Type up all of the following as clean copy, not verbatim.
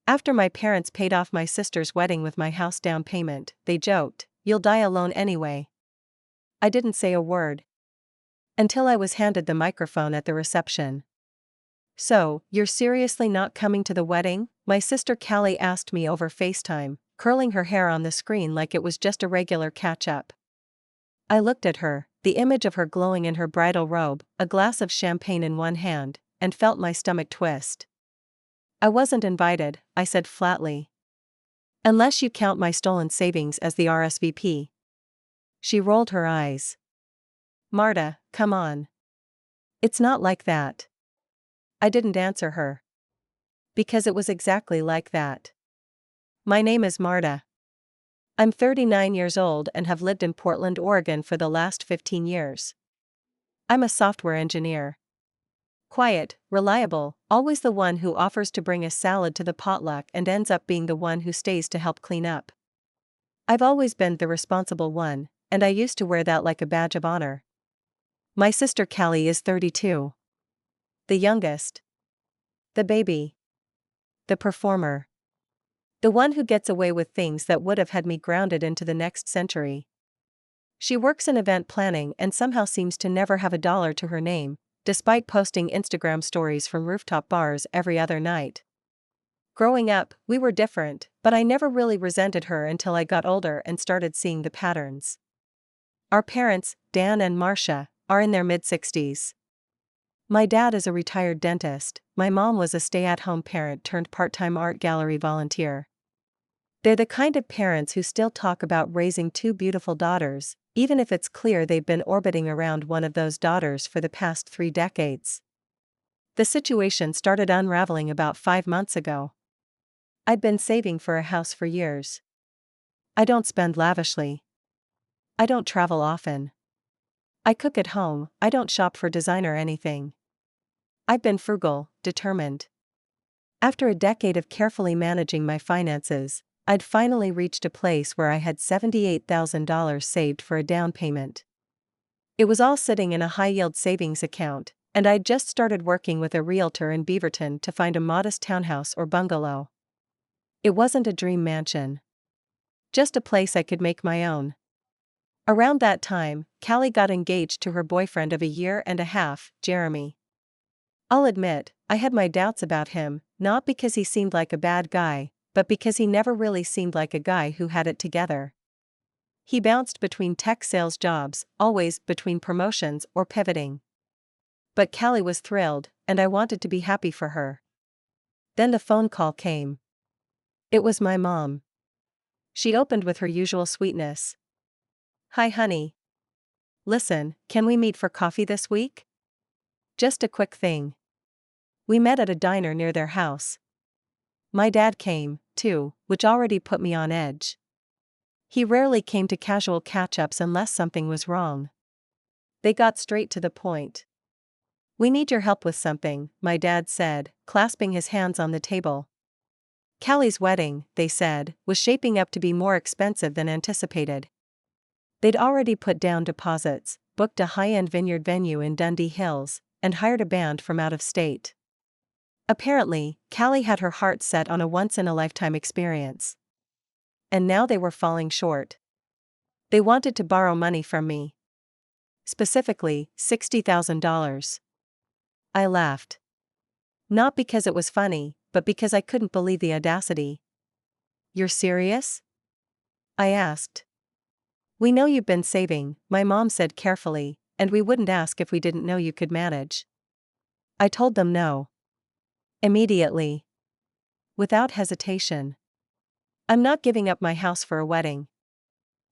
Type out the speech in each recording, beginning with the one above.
After my parents paid off my sister's wedding with my house down payment, they joked, "You'll die alone anyway." I didn't say a word. Until I was handed the microphone at the reception. "So, you're seriously not coming to the wedding?" my sister Callie asked me over FaceTime, curling her hair on the screen like it was just a regular catch-up. I looked at her, the image of her glowing in her bridal robe, a glass of champagne in one hand, and felt my stomach twist. "I wasn't invited," I said flatly. "Unless you count my stolen savings as the RSVP." She rolled her eyes. "Marta, come on. It's not like that." I didn't answer her. Because it was exactly like that. My name is Marta. I'm 39 years old and have lived in Portland, Oregon for the last 15 years. I'm a software engineer. Quiet, reliable, always the one who offers to bring a salad to the potluck and ends up being the one who stays to help clean up. I've always been the responsible one, and I used to wear that like a badge of honor. My sister Callie is 32. The youngest. The baby. The performer. The one who gets away with things that would have had me grounded into the next century. She works in event planning and somehow seems to never have a dollar to her name, despite posting Instagram stories from rooftop bars every other night. Growing up, we were different, but I never really resented her until I got older and started seeing the patterns. Our parents, Dan and Marcia, are in their mid-60s. My dad is a retired dentist, my mom was a stay-at-home parent turned part-time art gallery volunteer. They're the kind of parents who still talk about raising two beautiful daughters, even if it's clear they've been orbiting around one of those daughters for the past 3 decades. The situation started unraveling about 5 months ago. I'd been saving for a house for years. I don't spend lavishly. I don't travel often. I cook at home, I don't shop for designer anything. I've been frugal, determined. After a decade of carefully managing my finances, I'd finally reached a place where I had $78,000 saved for a down payment. It was all sitting in a high-yield savings account, and I'd just started working with a realtor in Beaverton to find a modest townhouse or bungalow. It wasn't a dream mansion. Just a place I could make my own. Around that time, Callie got engaged to her boyfriend of a year and a half, Jeremy. I'll admit, I had my doubts about him, not because he seemed like a bad guy, but because he never really seemed like a guy who had it together. He bounced between tech sales jobs, always between promotions or pivoting. But Callie was thrilled, and I wanted to be happy for her. Then the phone call came. It was my mom. She opened with her usual sweetness. "Hi honey. Listen, can we meet for coffee this week? Just a quick thing." We met at a diner near their house. My dad came, too, which already put me on edge. He rarely came to casual catch-ups unless something was wrong. They got straight to the point. "We need your help with something," my dad said, clasping his hands on the table. Callie's wedding, they said, was shaping up to be more expensive than anticipated. They'd already put down deposits, booked a high-end vineyard venue in Dundee Hills, and hired a band from out of state. Apparently, Callie had her heart set on a once-in-a-lifetime experience. And now they were falling short. They wanted to borrow money from me. Specifically, $60,000. I laughed. Not because it was funny, but because I couldn't believe the audacity. "You're serious?" I asked. "We know you've been saving," my mom said carefully, "and we wouldn't ask if we didn't know you could manage." I told them no. Immediately. Without hesitation. "I'm not giving up my house for a wedding."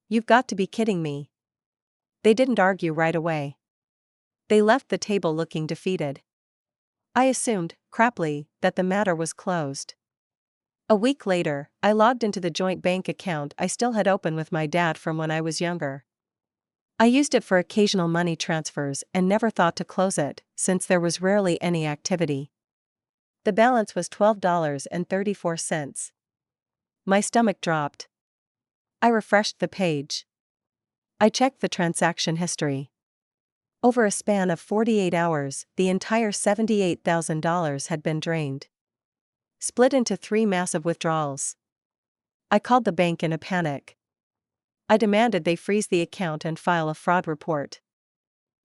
"You've got to be kidding me." They didn't argue right away. They left the table looking defeated. I assumed, craply, that the matter was closed. A week later, I logged into the joint bank account I still had open with my dad from when I was younger. I used it for occasional money transfers and never thought to close it, since there was rarely any activity. The balance was $12.34. My stomach dropped. I refreshed the page. I checked the transaction history. Over a span of 48 hours, the entire $78,000 had been drained. split into 3 massive withdrawals. I called the bank in a panic. I demanded they freeze the account and file a fraud report.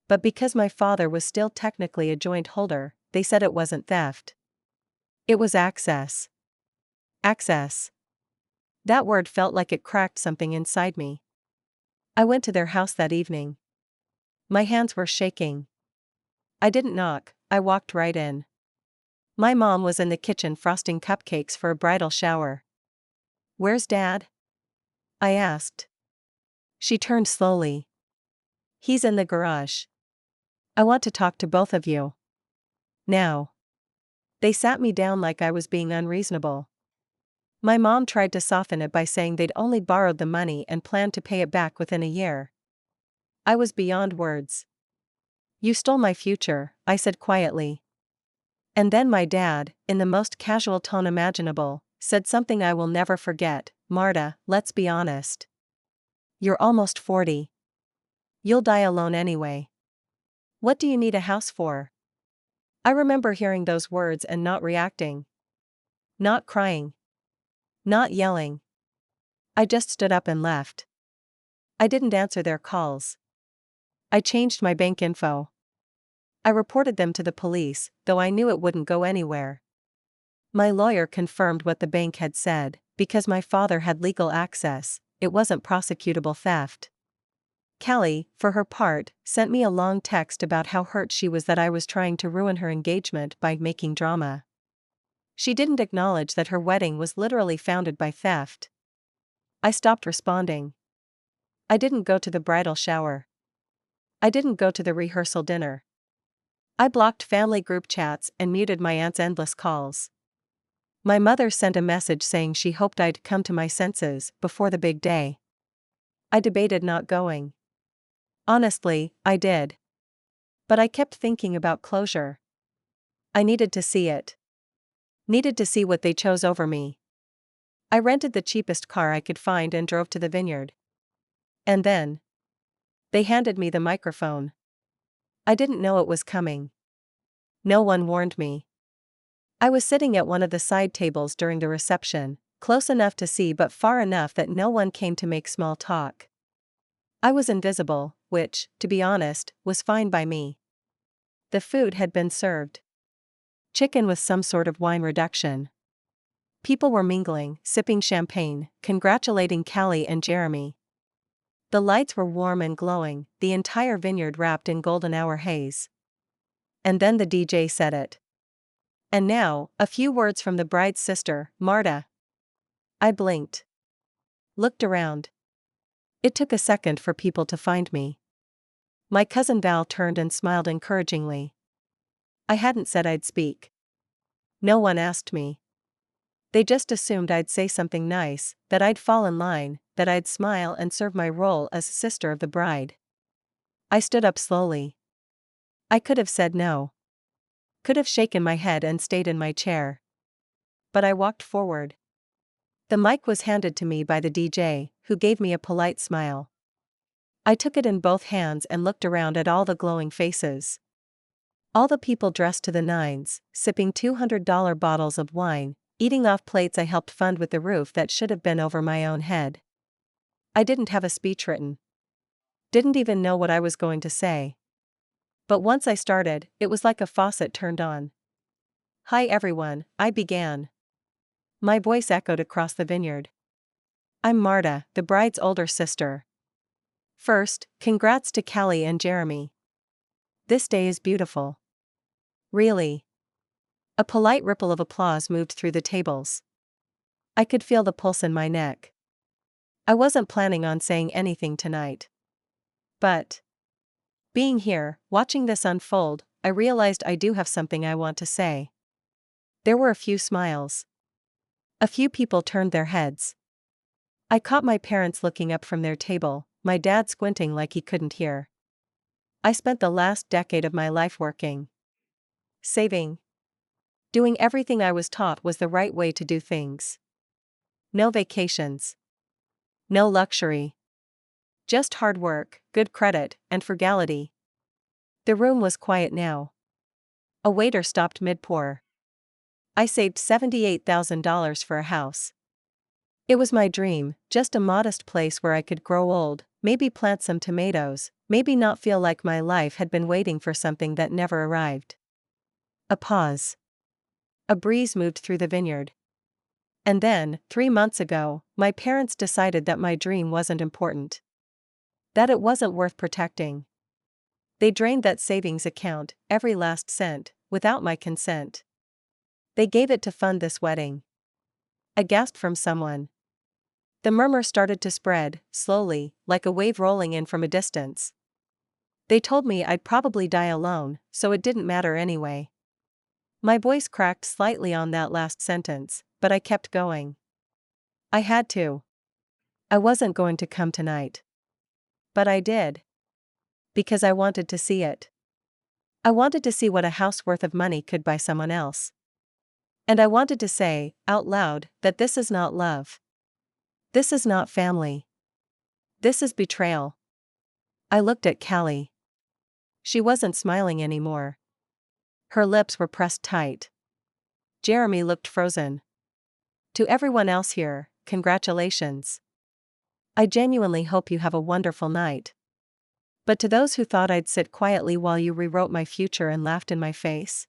But because my father was still technically a joint holder, they said it wasn't theft. It was access. Access. That word felt like it cracked something inside me. I went to their house that evening. My hands were shaking. I didn't knock, I walked right in. My mom was in the kitchen frosting cupcakes for a bridal shower. "Where's Dad?" I asked. She turned slowly. "He's in the garage. I want to talk to both of you. Now." They sat me down like I was being unreasonable. My mom tried to soften it by saying they'd only borrowed the money and planned to pay it back within a year. I was beyond words. "You stole my future," I said quietly. And then my dad, in the most casual tone imaginable, said something I will never forget. "Marta, let's be honest. You're almost 40. You'll die alone anyway. What do you need a house for?" I remember hearing those words and not reacting. Not crying. Not yelling. I just stood up and left. I didn't answer their calls. I changed my bank info. I reported them to the police, though I knew it wouldn't go anywhere. My lawyer confirmed what the bank had said: because my father had legal access, it wasn't prosecutable theft. Callie, for her part, sent me a long text about how hurt she was that I was trying to ruin her engagement by making drama. She didn't acknowledge that her wedding was literally founded by theft. I stopped responding. I didn't go to the bridal shower. I didn't go to the rehearsal dinner. I blocked family group chats and muted my aunt's endless calls. My mother sent a message saying she hoped I'd come to my senses before the big day. I debated not going. Honestly, I did. But I kept thinking about closure. I needed to see it. Needed to see what they chose over me. I rented the cheapest car I could find and drove to the vineyard. And then they handed me the microphone. I didn't know it was coming. No one warned me. I was sitting at one of the side tables during the reception, close enough to see but far enough that no one came to make small talk. I was invisible, which, to be honest, was fine by me. The food had been served. Chicken with some sort of wine reduction. People were mingling, sipping champagne, congratulating Callie and Jeremy. The lights were warm and glowing, the entire vineyard wrapped in golden hour haze. And then the DJ said it. "And now, a few words from the bride's sister, Marta." I blinked. Looked around. It took a second for people to find me. My cousin Val turned and smiled encouragingly. I hadn't said I'd speak. No one asked me. They just assumed I'd say something nice, that I'd fall in line, that I'd smile and serve my role as sister of the bride. I stood up slowly. I could have said no. Could have shaken my head and stayed in my chair. But I walked forward. The mic was handed to me by the DJ, who gave me a polite smile. I took it in both hands and looked around at all the glowing faces. All the people dressed to the nines, sipping $200 bottles of wine, eating off plates I helped fund with the roof that should have been over my own head. I didn't have a speech written. Didn't even know what I was going to say. But once I started, it was like a faucet turned on. "Hi everyone," I began. My voice echoed across the vineyard. "I'm Marta, the bride's older sister. First, congrats to Callie and Jeremy. This day is beautiful. Really." A polite ripple of applause moved through the tables. I could feel the pulse in my neck. I wasn't planning on saying anything tonight. But being here, watching this unfold, I realized I do have something I want to say. There were a few smiles. A few people turned their heads. I caught my parents looking up from their table, my dad squinting like he couldn't hear. I spent the last decade of my life working. Saving. Doing everything I was taught was the right way to do things. No vacations. No luxury. Just hard work, good credit, and frugality. The room was quiet now. A waiter stopped mid-pour. I saved $78,000 for a house. It was my dream, just a modest place where I could grow old, maybe plant some tomatoes, maybe not feel like my life had been waiting for something that never arrived. A pause. A breeze moved through the vineyard. And then, 3 months ago, my parents decided that my dream wasn't important. That it wasn't worth protecting. They drained that savings account, every last cent, without my consent. They gave it to fund this wedding. A gasp from someone. The murmur started to spread, slowly, like a wave rolling in from a distance. They told me I'd probably die alone, so it didn't matter anyway. My voice cracked slightly on that last sentence, but I kept going. I had to. I wasn't going to come tonight. But I did. Because I wanted to see it. I wanted to see what a house worth of money could buy someone else. And I wanted to say, out loud, that this is not love. This is not family. This is betrayal. I looked at Callie. She wasn't smiling anymore. Her lips were pressed tight. Jeremy looked frozen. To everyone else here, congratulations. I genuinely hope you have a wonderful night. But to those who thought I'd sit quietly while you rewrote my future and laughed in my face,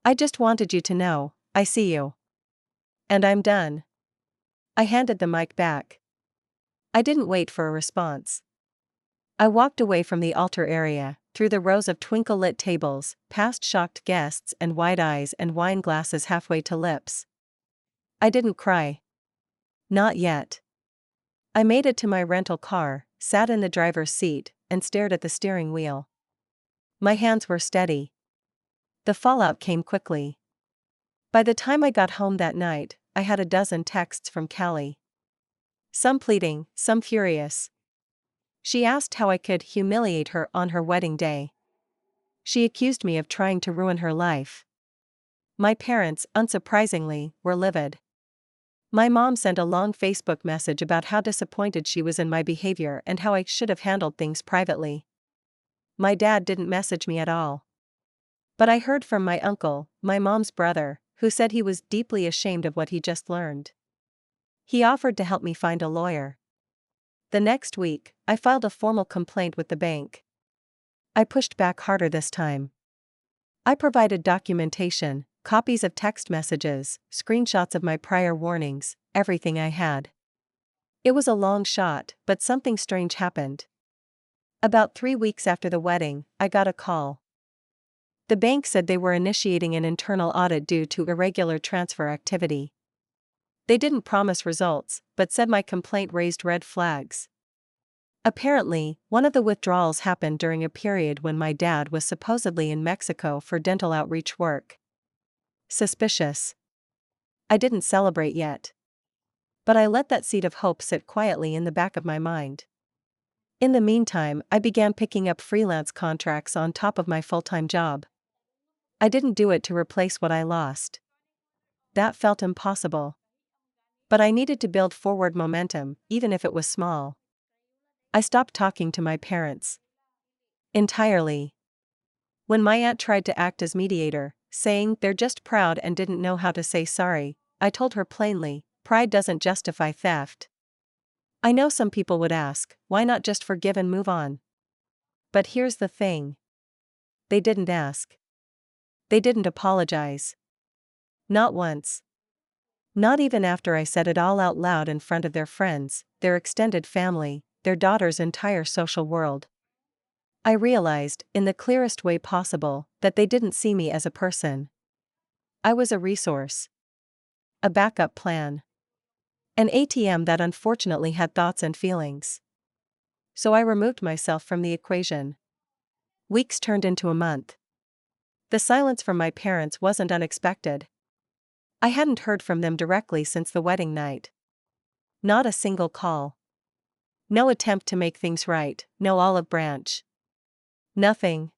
I just wanted you to know, I see you. And I'm done. I handed the mic back. I didn't wait for a response. I walked away from the altar area, through the rows of twinkle-lit tables, past shocked guests and wide eyes and wine glasses halfway to lips. I didn't cry. Not yet. I made it to my rental car, sat in the driver's seat, and stared at the steering wheel. My hands were steady. The fallout came quickly. By the time I got home that night, I had a dozen texts from Callie. Some pleading, some furious. She asked how I could humiliate her on her wedding day. She accused me of trying to ruin her life. My parents, unsurprisingly, were livid. My mom sent a long Facebook message about how disappointed she was in my behavior and how I should have handled things privately. My dad didn't message me at all. But I heard from my uncle, my mom's brother, who said he was deeply ashamed of what he just learned. He offered to help me find a lawyer. The next week, I filed a formal complaint with the bank. I pushed back harder this time. I provided documentation, copies of text messages, screenshots of my prior warnings, everything I had. It was a long shot, but something strange happened. About 3 weeks after the wedding, I got a call. The bank said they were initiating an internal audit due to irregular transfer activity. They didn't promise results, but said my complaint raised red flags. Apparently, one of the withdrawals happened during a period when my dad was supposedly in Mexico for dental outreach work. Suspicious. I didn't celebrate yet. But I let that seed of hope sit quietly in the back of my mind. In the meantime, I began picking up freelance contracts on top of my full-time job. I didn't do it to replace what I lost. That felt impossible. But I needed to build forward momentum, even if it was small. I stopped talking to my parents. Entirely. When my aunt tried to act as mediator, saying they're just proud and didn't know how to say sorry, I told her plainly, pride doesn't justify theft. I know some people would ask, why not just forgive and move on? But here's the thing. They didn't ask. They didn't apologize. Not once. Not even after I said it all out loud in front of their friends, their extended family, their daughter's entire social world. I realized, in the clearest way possible, that they didn't see me as a person. I was a resource. A backup plan. An ATM that unfortunately had thoughts and feelings. So I removed myself from the equation. Weeks turned into a month. The silence from my parents wasn't unexpected. I hadn't heard from them directly since the wedding night. Not a single call. No attempt to make things right, no olive branch. Nothing.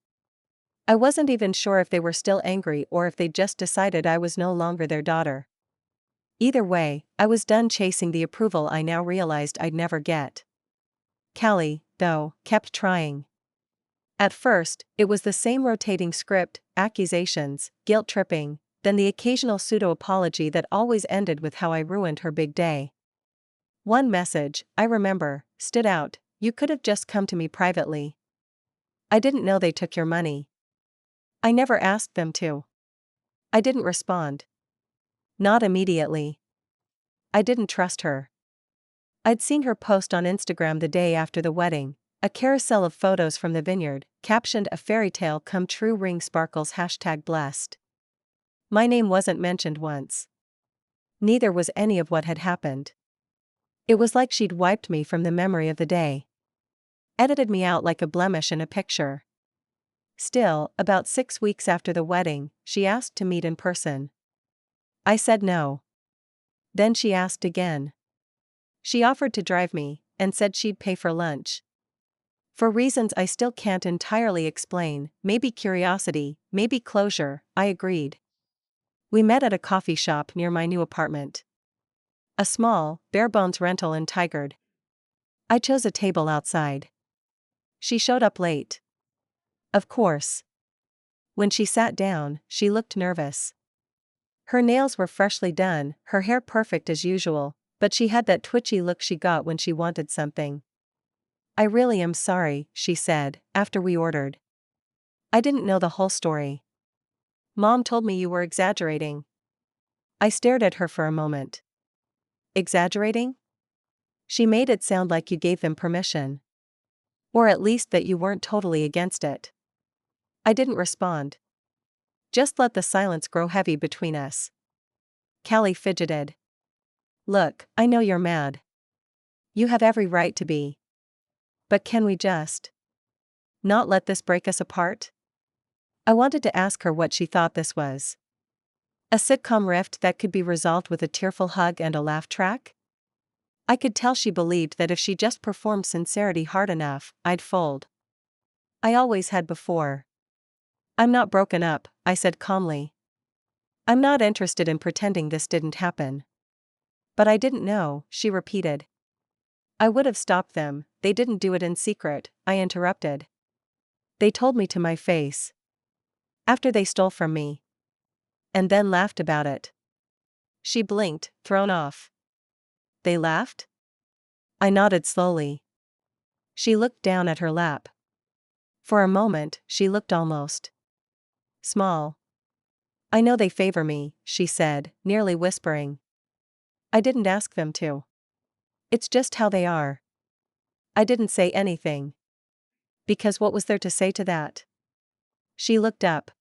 I wasn't even sure if they were still angry or if they'd just decided I was no longer their daughter. Either way, I was done chasing the approval I now realized I'd never get. Callie, though, kept trying. At first, it was the same rotating script, accusations, guilt-tripping, then the occasional pseudo-apology that always ended with how I ruined her big day. One message, I remember, stood out: "You could have just come to me privately. I didn't know they took your money. I never asked them to." I didn't respond. Not immediately. I didn't trust her. I'd seen her post on Instagram the day after the wedding, a carousel of photos from the vineyard, captioned "A fairy tale come true, ring sparkles #blessed." My name wasn't mentioned once. Neither was any of what had happened. It was like she'd wiped me from the memory of the day. Edited me out like a blemish in a picture. Still, about 6 weeks after the wedding, she asked to meet in person. I said no. Then she asked again. She offered to drive me, and said she'd pay for lunch. For reasons I still can't entirely explain, maybe curiosity, maybe closure, I agreed. We met at a coffee shop near my new apartment. A small, bare-bones rental in Tigard. I chose a table outside. She showed up late. Of course. When she sat down, she looked nervous. Her nails were freshly done, her hair perfect as usual, but she had that twitchy look she got when she wanted something. "I really am sorry," she said, after we ordered. "I didn't know the whole story. Mom told me you were exaggerating." I stared at her for a moment. "Exaggerating?" "She made it sound like you gave them permission. Or at least that you weren't totally against it." I didn't respond. Just let the silence grow heavy between us. Callie fidgeted. "Look, I know you're mad. You have every right to be. But can we just not let this break us apart?" I wanted to ask her what she thought this was. A sitcom rift that could be resolved with a tearful hug and a laugh track? I could tell she believed that if she just performed sincerity hard enough, I'd fold. I always had before. "I'm not broken up," I said calmly. "I'm not interested in pretending this didn't happen." "But I didn't know," she repeated. "I would have stopped them, they didn't do it in secret," I interrupted. "They told me to my face. After they stole from me. And then laughed about it." She blinked, thrown off. "They laughed?" I nodded slowly. She looked down at her lap. For a moment, she looked almost small. "I know they favor me," she said, nearly whispering. "I didn't ask them to. It's just how they are." I didn't say anything. Because what was there to say to that? She looked up.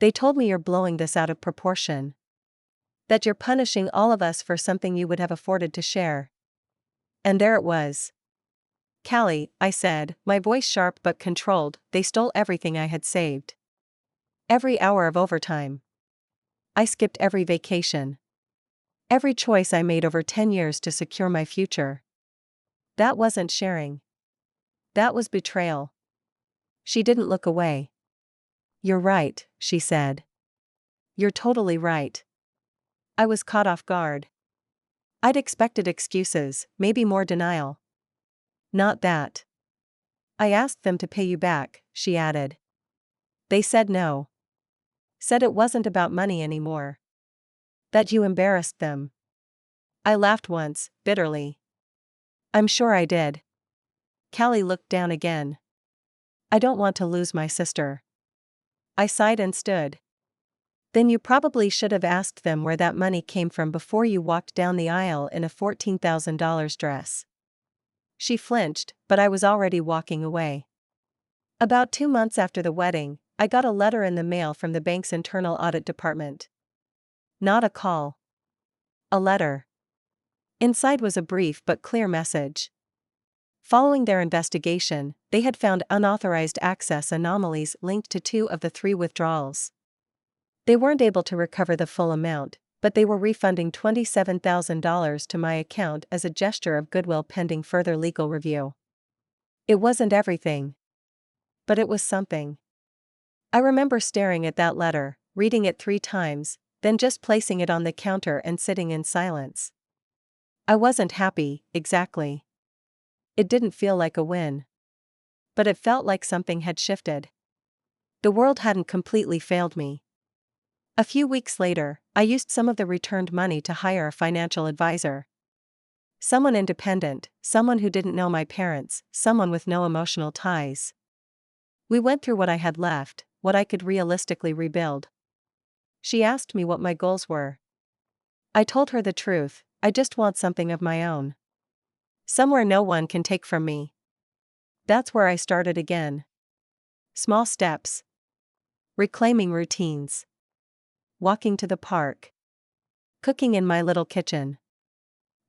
"They told me you're blowing this out of proportion. That you're punishing all of us for something you would have afforded to share." And there it was. "Callie," I said, my voice sharp but controlled, "they stole everything I had saved. Every hour of overtime. I skipped every vacation. Every choice I made over 10 years to secure my future. That wasn't sharing. That was betrayal." She didn't look away. "You're right," she said. "You're totally right." I was caught off guard. I'd expected excuses, maybe more denial. "Not that. I asked them to pay you back," she added. "They said no. Said it wasn't about money anymore. That you embarrassed them." I laughed once, bitterly. "I'm sure I did." Callie looked down again. "I don't want to lose my sister." I sighed and stood. "Then you probably should have asked them where that money came from before you walked down the aisle in a $14,000 dress." She flinched, but I was already walking away. About 2 months after the wedding, I got a letter in the mail from the bank's internal audit department. Not a call. A letter. Inside was a brief but clear message. Following their investigation, they had found unauthorized access anomalies linked to 2 of the 3 withdrawals. They weren't able to recover the full amount, but they were refunding $27,000 to my account as a gesture of goodwill pending further legal review. It wasn't everything. But it was something. I remember staring at that letter, reading it 3 times, then just placing it on the counter and sitting in silence. I wasn't happy, exactly. It didn't feel like a win. But it felt like something had shifted. The world hadn't completely failed me. A few weeks later, I used some of the returned money to hire a financial advisor. Someone independent, someone who didn't know my parents, someone with no emotional ties. We went through what I had left, what I could realistically rebuild. She asked me what my goals were. I told her the truth, I just want something of my own. Somewhere no one can take from me. That's where I started again. Small steps. Reclaiming routines. Walking to the park. Cooking in my little kitchen.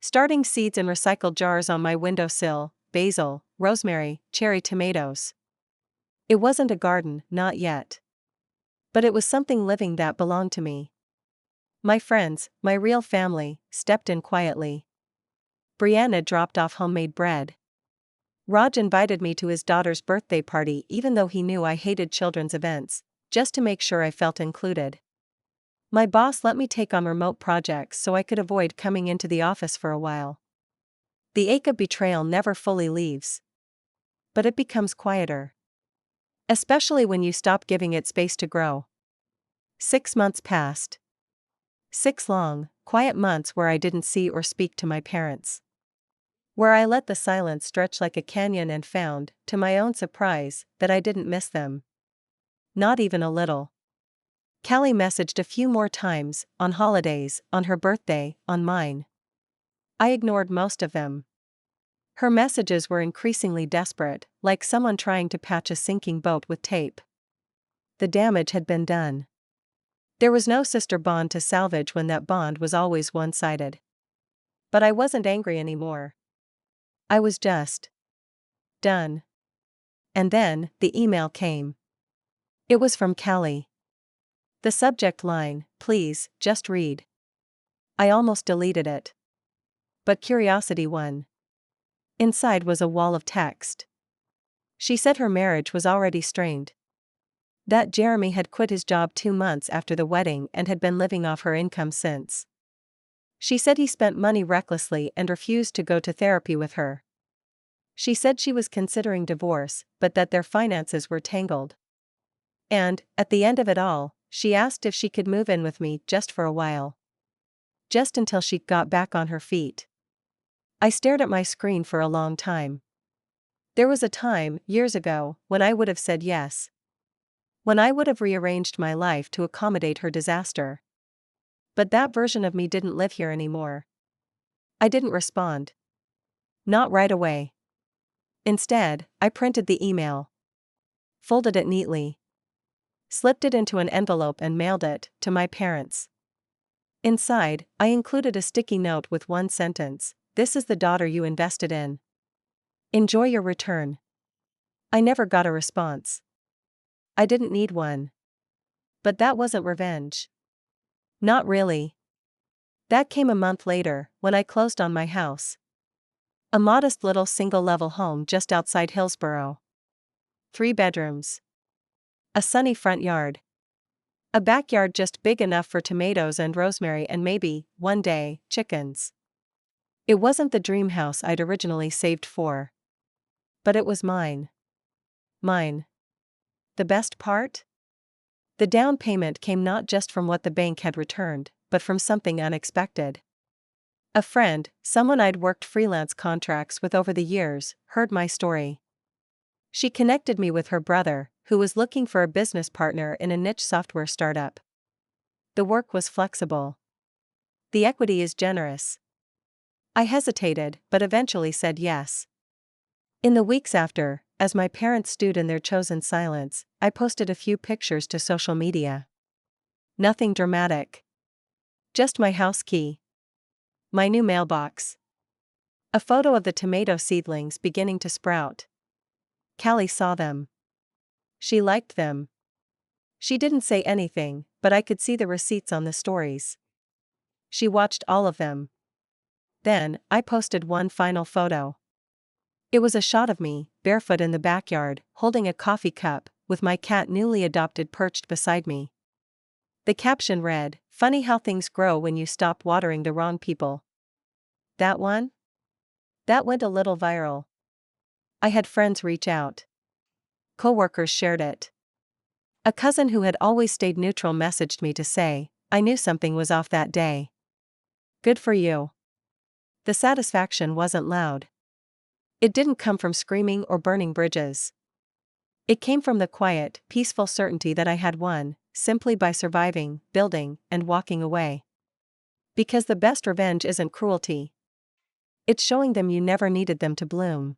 Starting seeds in recycled jars on my windowsill, basil, rosemary, cherry tomatoes. It wasn't a garden, not yet. But it was something living that belonged to me. My friends, my real family, stepped in quietly. Brianna dropped off homemade bread. Raj invited me to his daughter's birthday party even though he knew I hated children's events, just to make sure I felt included. My boss let me take on remote projects so I could avoid coming into the office for a while. The ache of betrayal never fully leaves. But it becomes quieter. Especially when you stop giving it space to grow. 6 months passed. 6 long, quiet months where I didn't see or speak to my parents. Where I let the silence stretch like a canyon and found, to my own surprise, that I didn't miss them. Not even a little. Callie messaged a few more times, on holidays, on her birthday, on mine. I ignored most of them. Her messages were increasingly desperate, like someone trying to patch a sinking boat with tape. The damage had been done. There was no sister bond to salvage when that bond was always one-sided. But I wasn't angry anymore. I was just done. And then, the email came. It was from Callie. The subject line, "Please, just read." I almost deleted it. But curiosity won. Inside was a wall of text. She said her marriage was already strained. That Jeremy had quit his job 2 months after the wedding and had been living off her income since. She said he spent money recklessly and refused to go to therapy with her. She said she was considering divorce, but that their finances were tangled. And, at the end of it all, she asked if she could move in with me just for a while. Just until she got back on her feet. I stared at my screen for a long time. There was a time, years ago, when I would have said yes. When I would have rearranged my life to accommodate her disaster. But that version of me didn't live here anymore. I didn't respond. Not right away. Instead, I printed the email. Folded it neatly. Slipped it into an envelope and mailed it to my parents. Inside, I included a sticky note with one sentence: "This is the daughter you invested in. Enjoy your return." I never got a response. I didn't need one. But that wasn't revenge. Not really. That came a month later, when I closed on my house. A modest little single-level home just outside Hillsborough. 3 bedrooms. A sunny front yard. A backyard just big enough for tomatoes and rosemary and maybe, one day, chickens. It wasn't the dream house I'd originally saved for. But it was mine. Mine. The best part? The down payment came not just from what the bank had returned, but from something unexpected. A friend, someone I'd worked freelance contracts with over the years, heard my story. She connected me with her brother, who was looking for a business partner in a niche software startup. The work was flexible. The equity is generous. I hesitated, but eventually said yes. In the weeks after, as my parents stewed in their chosen silence, I posted a few pictures to social media. Nothing dramatic. Just my house key. My new mailbox. A photo of the tomato seedlings beginning to sprout. Callie saw them. She liked them. She didn't say anything, but I could see the receipts on the stories. She watched all of them. Then, I posted one final photo. It was a shot of me, barefoot in the backyard, holding a coffee cup, with my cat newly adopted perched beside me. The caption read, "Funny how things grow when you stop watering the wrong people." That one? That went a little viral. I had friends reach out. Coworkers shared it. A cousin who had always stayed neutral messaged me to say, I knew something was off that day. Good for you. The satisfaction wasn't loud. It didn't come from screaming or burning bridges. It came from the quiet, peaceful certainty that I had won, simply by surviving, building, and walking away. Because the best revenge isn't cruelty. It's showing them you never needed them to bloom.